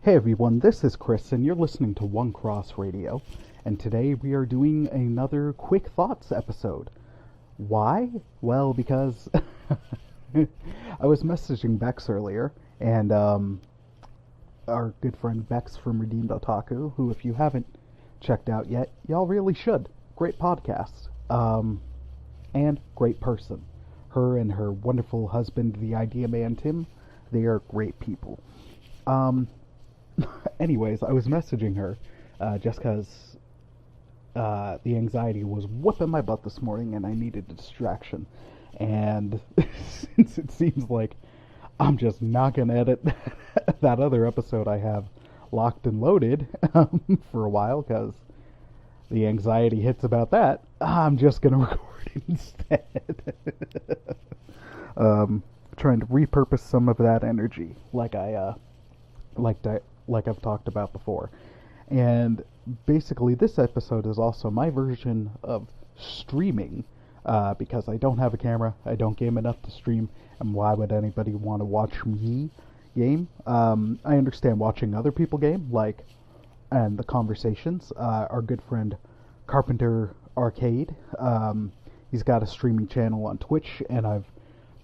Hey everyone, this is Chris, and you're listening to One Cross Radio, and today we are doing another Quick Thoughts episode. Why? Well, because I was messaging Bex earlier, and our good friend Bex from Redeemed Otaku, who if you haven't checked out yet, y'all really should. Great podcast, and great person. Her and her wonderful husband, the Idea Man Tim, they are great people. Anyways, I was messaging her just because the anxiety was whooping my butt this morning and I needed a distraction. And since it seems like I'm just not going to edit that other episode I have locked and loaded for a while because the anxiety hits about that, I'm just going to record it instead. Trying to repurpose some of that energy like I've talked about before. And basically this episode is also my version of streaming, because I don't have a camera, I don't game enough to stream, and why would anybody want to watch me game? I understand watching other people game, and the conversations. Our good friend Carpenter Arcade, he's got a streaming channel on Twitch, and I've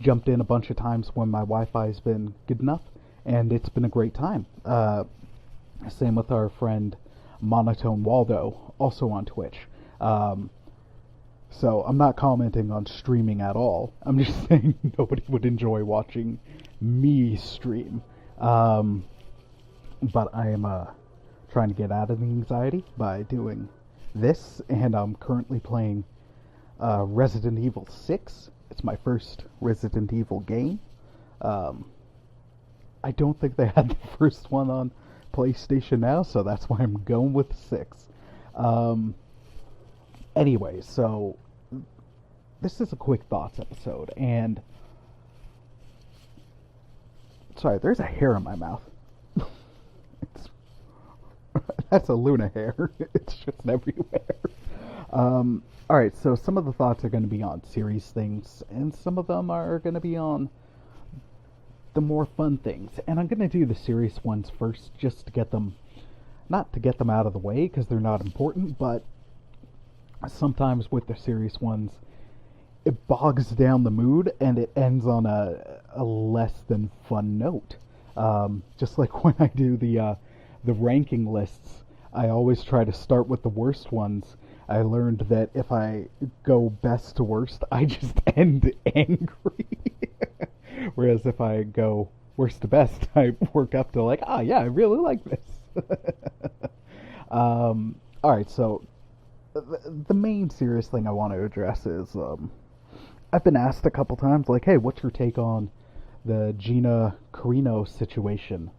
jumped in a bunch of times when my Wi-Fi's been good enough, and it's been a great time. Same with our friend Monotone Waldo, also on Twitch. So I'm not commenting on streaming at all. I'm just saying nobody would enjoy watching me stream. But I am trying to get out of the anxiety by doing this, and I'm currently playing Resident Evil 6. It's my first Resident Evil game. I don't think they had the first one on PlayStation Now, so that's why I'm going with 6. Anyway, so this is a quick thoughts episode, and sorry, there's a hair in my mouth. it's That's a Luna hair. It's just everywhere. Alright, so some of the thoughts are going to be on serious things, and some of them are going to be on the more fun things. And I'm going to do the serious ones first, just to get them, not to get them out of the way, because they're not important, but sometimes with the serious ones, it bogs down the mood, and it ends on a less than fun note. Just like when I do the ranking lists, I always try to start with the worst ones. I learned that if I go best to worst, I just end angry. Whereas if I go worst to best, I work up to yeah, I really like this. Alright, so the main serious thing I want to address is, I've been asked a couple times, hey, what's your take on the Gina Carano situation?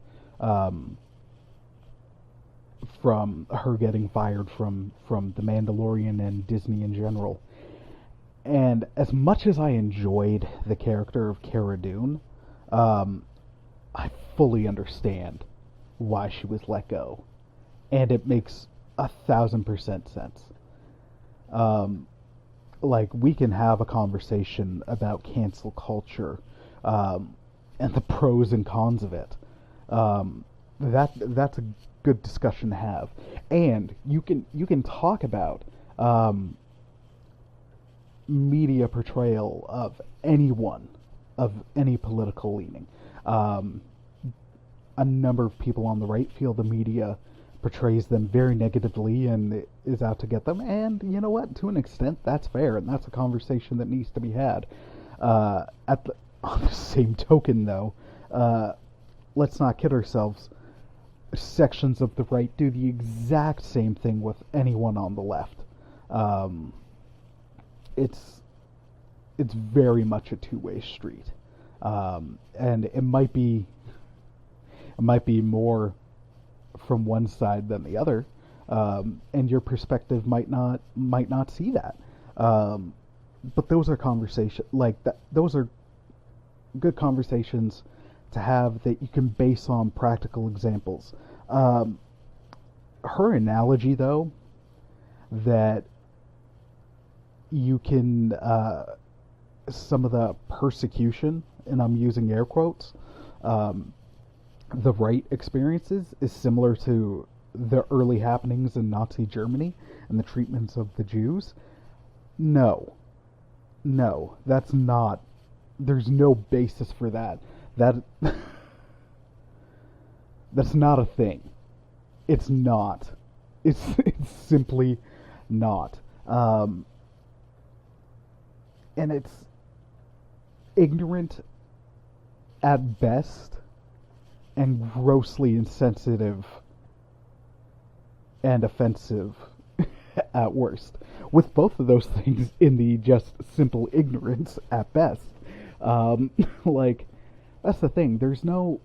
From her getting fired from The Mandalorian and Disney in general. And as much as I enjoyed the character of Cara Dune, I fully understand why she was let go. And it makes 1,000% sense. We can have a conversation about cancel culture, and the pros and cons of it. That's a good discussion to have. And you can talk about media portrayal of anyone of any political leaning. A number of people on the right feel the media portrays them very negatively and is out to get them, and you know what, to an extent that's fair, and that's a conversation that needs to be had. On the same token though, let's not kid ourselves, sections of the right do the exact same thing with anyone on the left. It's very much a two-way street, and it might be more from one side than the other, and your perspective might not see that. But those are conversations like that. Those are good conversations to have that you can base on practical examples. Her analogy, though, that you can some of the persecution, and I'm using air quotes, the right experiences is similar to the early happenings in Nazi Germany and the treatments of the Jews. No. No, that's not. There's no basis for that. That that's not a thing. It's not. It's simply not. And it's ignorant at best and grossly insensitive and offensive at worst. With both of those things in the just simple ignorance at best. Like, that's the thing. There's no...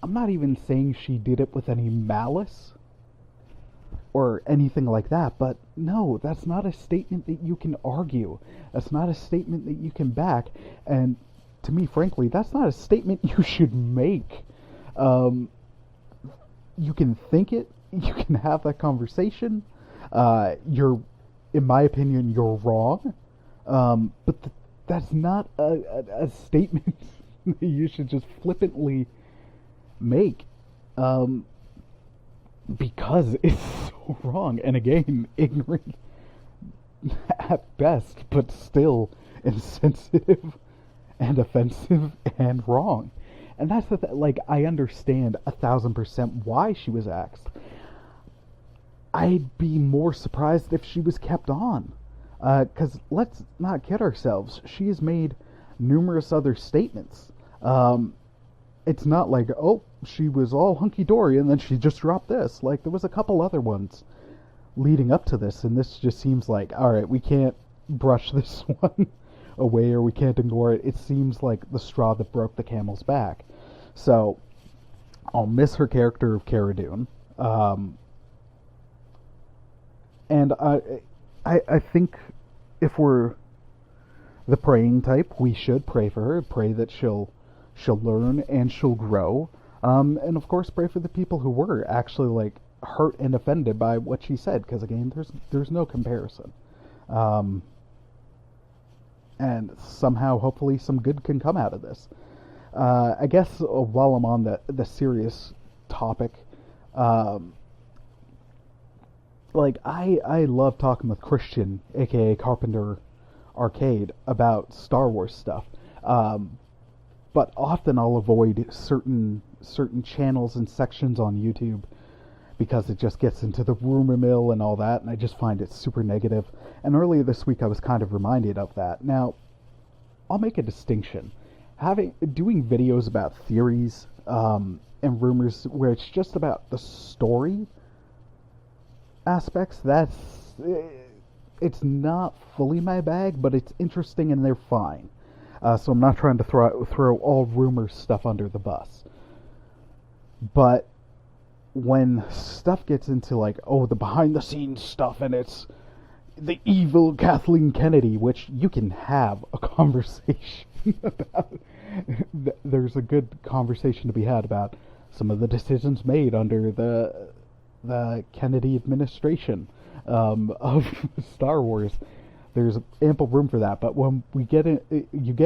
I'm not even saying she did it with any malice or anything like that, but no, that's not a statement that you can argue. That's not a statement that you can back, and to me, frankly, that's not a statement you should make. You can think it, you can have that conversation. In my opinion, you're wrong, but that's not a statement that you should just flippantly make. Because it's so wrong, and again, ignorant at best, but still insensitive and offensive and wrong. And that's the like, I understand 1,000% why she was axed. I'd be more surprised if she was kept on. Because let's not kid ourselves, she has made numerous other statements. It's not like, oh, she was all hunky-dory and then she just dropped this. Like, there was a couple other ones leading up to this, and this just seems like, alright, we can't brush this one away or we can't ignore it. It seems like the straw that broke the camel's back. So, I'll miss her character of Cara Dune. And I think if we're the praying type, we should pray for her, pray that she'll learn and she'll grow, and of course pray for the people who were actually like hurt and offended by what she said, because again, there's no comparison, and somehow hopefully some good can come out of this. I guess while I'm on the serious topic, like I love talking with Christian, aka Carpenter Arcade, about Star Wars stuff. But often I'll avoid certain channels and sections on YouTube because it just gets into the rumor mill and all that, and I just find it super negative. And earlier this week I was kind of reminded of that. Now, I'll make a distinction. Doing videos about theories and rumors where it's just about the story aspects, it's not fully my bag, but it's interesting and they're fine. So I'm not trying to throw all rumor stuff under the bus. But when stuff gets into like, oh, the behind the scenes stuff and it's the evil Kathleen Kennedy, which you can have a conversation about. There's a good conversation to be had about some of the decisions made under the Kennedy administration of Star Wars. There's ample room for that, but when you get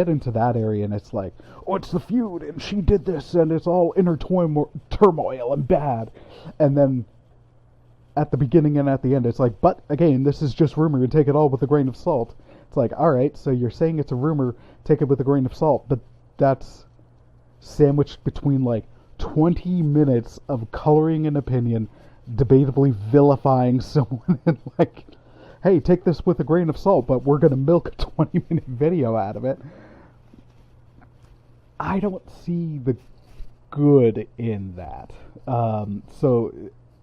into that area, and it's like, oh, it's the feud, and she did this, and it's all inner turmoil and bad, and then at the beginning and at the end, it's like, but again, this is just rumor, and take it all with a grain of salt. It's like, all right, so you're saying it's a rumor, take it with a grain of salt, but that's sandwiched between like 20 minutes of coloring an opinion, debatably vilifying someone, and like, hey, take this with a grain of salt, but we're going to milk a 20-minute video out of it. I don't see the good in that.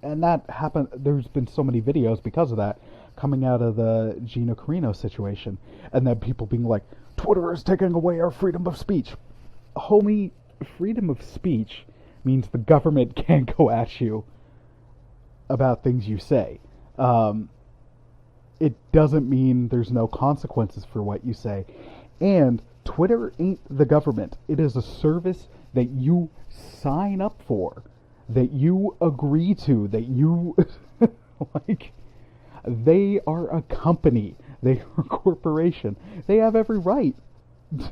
And that happened, there's been so many videos because of that coming out of the Gina Carano situation. And then people being like, Twitter is taking away our freedom of speech. Homie, freedom of speech means the government can't go at you about things you say. It doesn't mean there's no consequences for what you say. And Twitter ain't the government. It is a service that you sign up for, that you agree to, that you, like, they are a company. They are a corporation. They have every right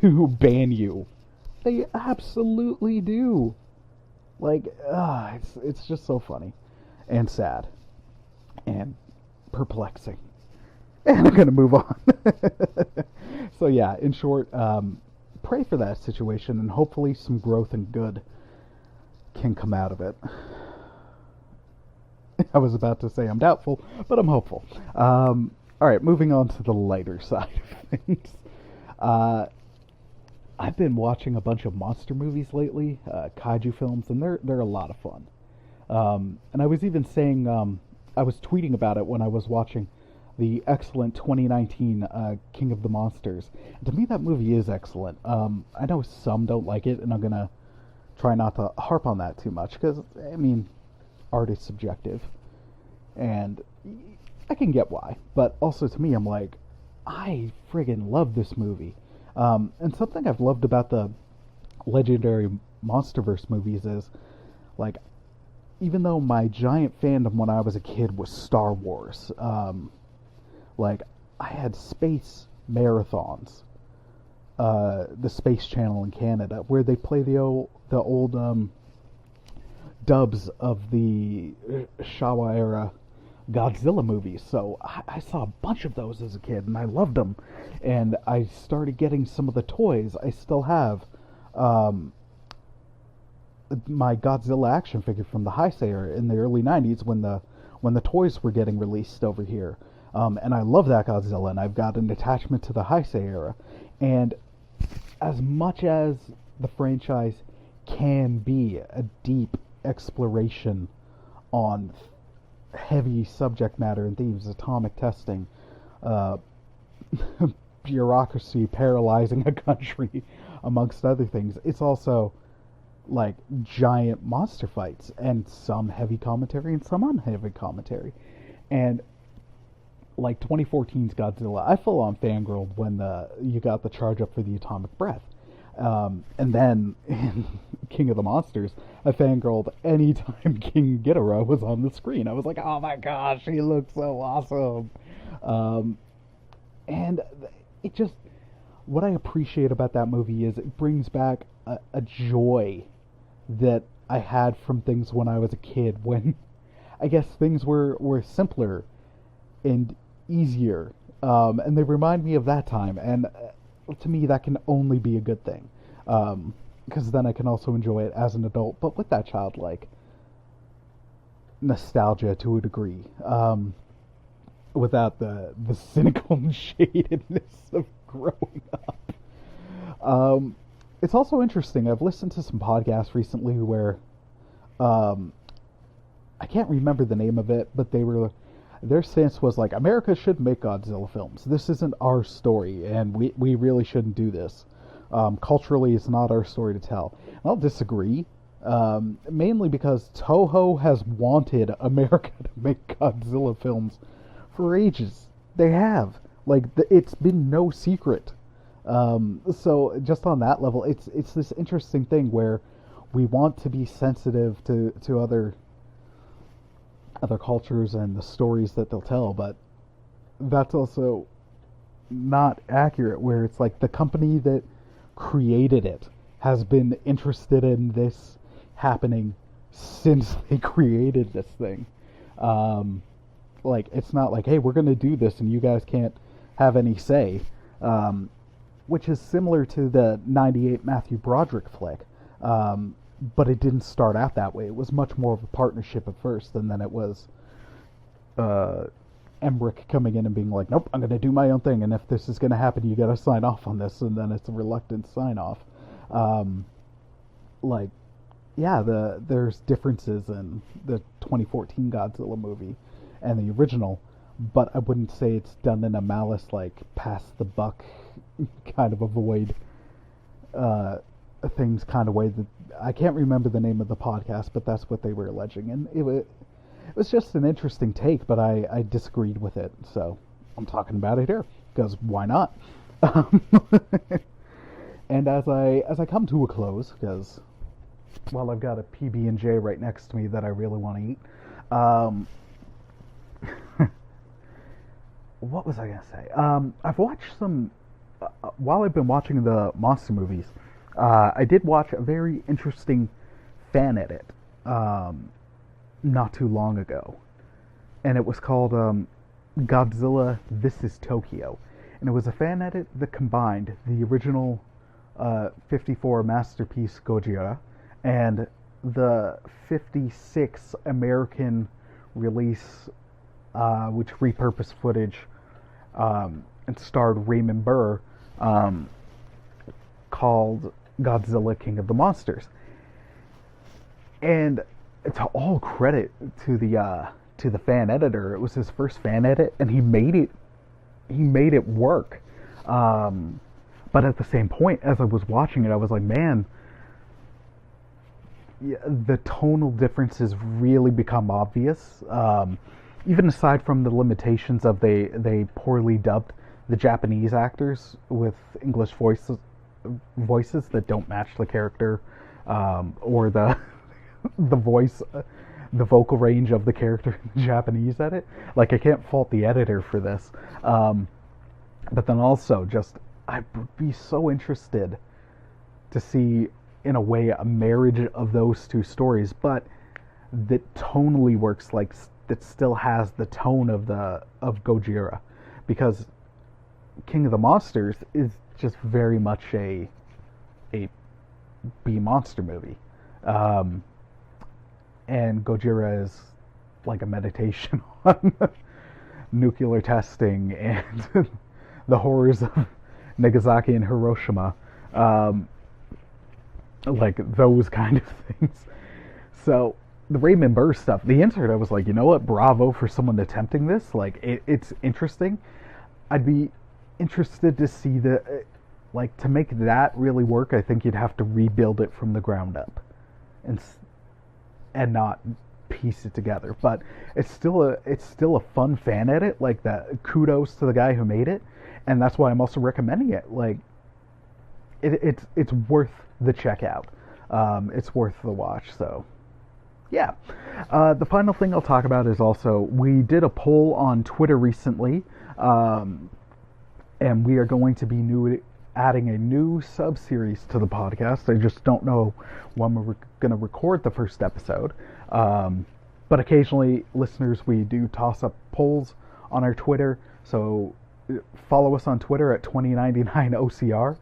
to ban you. They absolutely do. Like, it's just so funny and sad and perplexing. And I'm gonna move on. So yeah, in short, pray for that situation, and hopefully some growth and good can come out of it. I was about to say I'm doubtful, but I'm hopeful. All right, moving on to the lighter side of things. Uh, I've been watching a bunch of monster movies lately, kaiju films, and they're a lot of fun. And I was even saying, I was tweeting about it when I was watching the excellent 2019 King of the Monsters. And to me, that movie is excellent. I know some don't like it, and I'm gonna try not to harp on that too much because I mean, art is subjective, and I can get why. But also to me, I'm like, I friggin' love this movie. And something I've loved about the legendary MonsterVerse movies is, like, even though my giant fandom when I was a kid was Star Wars, like, I had space marathons, the Space Channel in Canada, where they play the old dubs of the Showa era Godzilla movies. So I saw a bunch of those as a kid, and I loved them. And I started getting some of the toys. I still have um, my Godzilla action figure from the Heisei era in the early '90s when the toys were getting released over here. And I love that Godzilla, and I've got an attachment to the Heisei era. And as much as the franchise can be a deep exploration on heavy subject matter and themes, atomic testing, uh, bureaucracy paralyzing a country, amongst other things, it's also like giant monster fights and some heavy commentary and some unheavy commentary. And like 2014's Godzilla, I full on fangirled when you got the charge up for the atomic breath. And then in King of the Monsters, I fangirled anytime King Ghidorah was on the screen. I was like, oh my gosh, he looks so awesome. Um, and it just, what I appreciate about that movie is it brings back a joy that I had from things when I was a kid, when I guess things were simpler and easier. And they remind me of that time. And to me, that can only be a good thing. Because then I can also enjoy it as an adult, but with that childlike nostalgia to a degree. Without the cynical shadedness of growing up. It's also interesting. I've listened to some podcasts recently where um, I can't remember the name of it, but their stance was like, America should make Godzilla films. This isn't our story, and we really shouldn't do this. Culturally, it's not our story to tell. And I'll disagree, mainly because Toho has wanted America to make Godzilla films for ages. They have. Like, it's been no secret. So just on that level, it's this interesting thing where we want to be sensitive to other cultures and the stories that they'll tell, but that's also not accurate, where it's like the company that created it has been interested in this happening since they created this thing. Like, it's not like, hey, we're going to do this and you guys can't have any say, which is similar to the '98 Matthew Broderick flick. But it didn't start out that way. It was much more of a partnership at first, and then it was Emmerich coming in and being like, nope, I'm going to do my own thing, and if this is going to happen, you got to sign off on this, and then it's a reluctant sign off. Like, yeah, there's differences in the 2014 Godzilla movie and the original, but I wouldn't say it's done in a malice, like, pass the buck kind of avoid things kind of way. That I can't remember the name of the podcast, but that's what they were alleging, and it was just an interesting take, but I disagreed with it, so I'm talking about it here because why not? And as I come to a close, because well, I've got a PB&J right next to me that I really want to eat. What was I gonna say? I've watched some while I've been watching the monster movies. I did watch a very interesting fan edit not too long ago, and it was called Godzilla This Is Tokyo. And it was a fan edit that combined the original 54 masterpiece Gojira and the 56 American release, which repurposed footage and starred Raymond Burr, called Godzilla King of the Monsters. And it's all credit to the fan editor. It was his first fan edit, and he made it work. But at the same point, as I was watching it, I was like, man, yeah, the tonal differences really become obvious. Even aside from the limitations of they poorly dubbed the Japanese actors with English voices that don't match the character, or the the vocal range of the character in the Japanese edit. Like, I can't fault the editor for this. But then also, just, I would be so interested to see, in a way, a marriage of those two stories, but that tonally works, like, that still has the tone of Gojira. Because King of the Monsters is just very much a B-monster movie. And Gojira is like a meditation on nuclear testing and the horrors of Nagasaki and Hiroshima. Like those kind of things. So the Raymond Burr stuff, the insert, I was like, you know what, bravo for someone attempting this. Like, it's interesting. I'd be interested to see like, to make that really work, I think you'd have to rebuild it from the ground up and not piece it together. But it's still a fun fan edit. Like, that, kudos to the guy who made it, and that's why I'm also recommending it. Like, it's worth the checkout. It's worth the watch. So yeah. The final thing I'll talk about is also, we did a poll on Twitter recently, and we are going to be adding a new sub-series to the podcast. I just don't know when we're going to record the first episode. But occasionally, listeners, we do toss up polls on our Twitter. So follow us on Twitter at 2099OCR.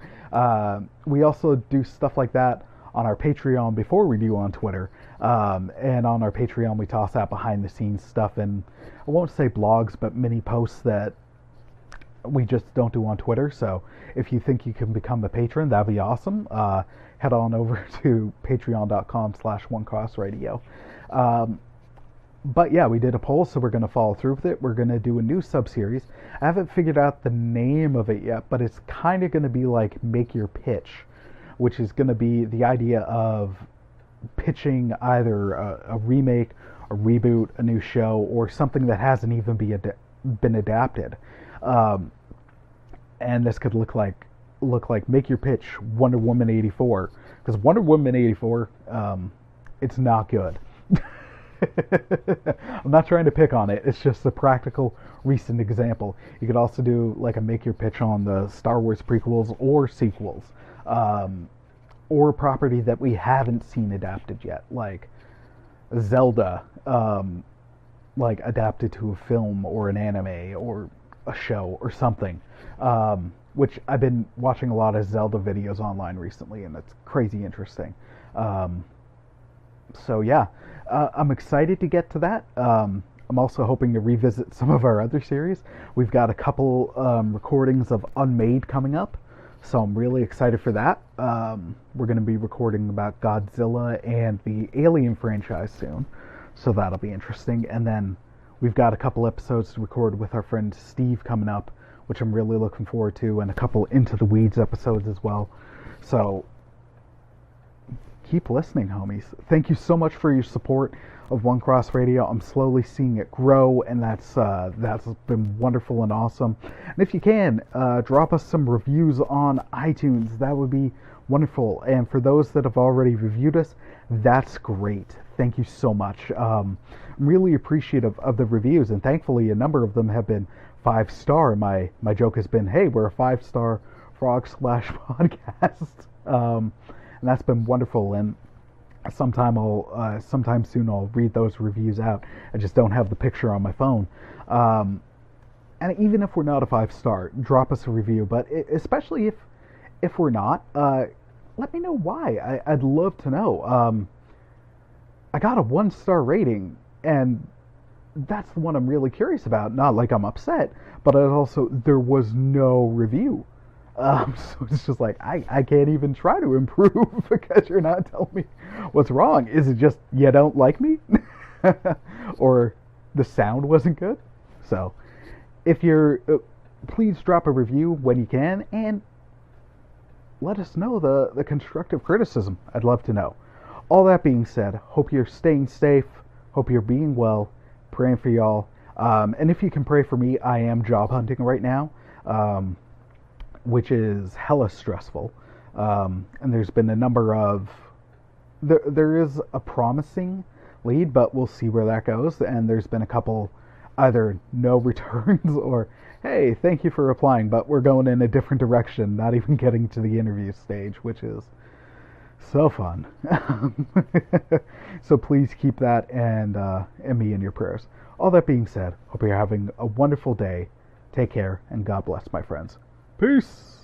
We also do stuff like that on our Patreon before we do on Twitter. And on our Patreon, we toss out behind-the-scenes stuff, and I won't say blogs, but mini posts that we just don't do on Twitter. So if you think you can become a patron, that'd be awesome. Head on over to patreon.com/onecrossradio. But yeah, we did a poll, so we're going to follow through with it. We're going to do a new sub-series. I haven't figured out the name of it yet, but it's kind of going to be like Make Your Pitch, which is going to be the idea of pitching either a remake, a reboot, a new show, or something that hasn't even been adapted. And this could look like Make Your Pitch Wonder Woman 84, because Wonder Woman 84, it's not good. I'm not trying to pick on it. It's just a practical recent example. You could also do like a Make Your Pitch on the Star Wars prequels or sequels, or a property that we haven't seen adapted yet, like Zelda, like adapted to a film or an anime or a show or something. Which I've been watching a lot of Zelda videos online recently, and it's crazy interesting. So yeah, I'm excited to get to that. I'm also hoping to revisit some of our other series. We've got a couple recordings of Unmade coming up, so I'm really excited for that. We're going to be recording about Godzilla and the Alien franchise soon, so that'll be interesting. And then we've got a couple episodes to record with our friend Steve coming up, which I'm really looking forward to, and a couple Into the Weeds episodes as well. So keep listening, homies. Thank you so much for your support of One Cross Radio. I'm slowly seeing it grow, and that's been wonderful and awesome. And if you can, drop us some reviews on iTunes. That would be wonderful. And for those that have already reviewed us, that's great. Thank you so much. I'm really appreciative of the reviews, and thankfully a number of them have been 5-star. My joke has been, hey, we're a 5-star Frog Splash podcast. And that's been wonderful. And Sometime soon I'll read those reviews out. I just don't have the picture on my phone. Um, and even if we're not a 5 star, drop us a review. But especially if we're not, let me know why. I'd love to know. I got a 1 star rating, and that's the one I'm really curious about. Not like I'm upset, but it also there was no review. So it's just like I can't even try to improve because you're not telling me what's wrong. Is it just you don't like me, or the sound wasn't good? So if you're, please drop a review when you can and let us know the constructive criticism. I'd love to know. All that being said, hope you're staying safe. Hope you're being well. Praying for y'all. And if you can pray for me, I am job hunting right now, which is hella stressful. And there's been a number of... There is a promising lead, but we'll see where that goes. And there's been a couple either no returns or, hey, thank you for applying, but we're going in a different direction, not even getting to the interview stage, which is so fun. So please keep that and me in your prayers. All that being said, hope you're having a wonderful day. Take care, and God bless, my friends. Peace!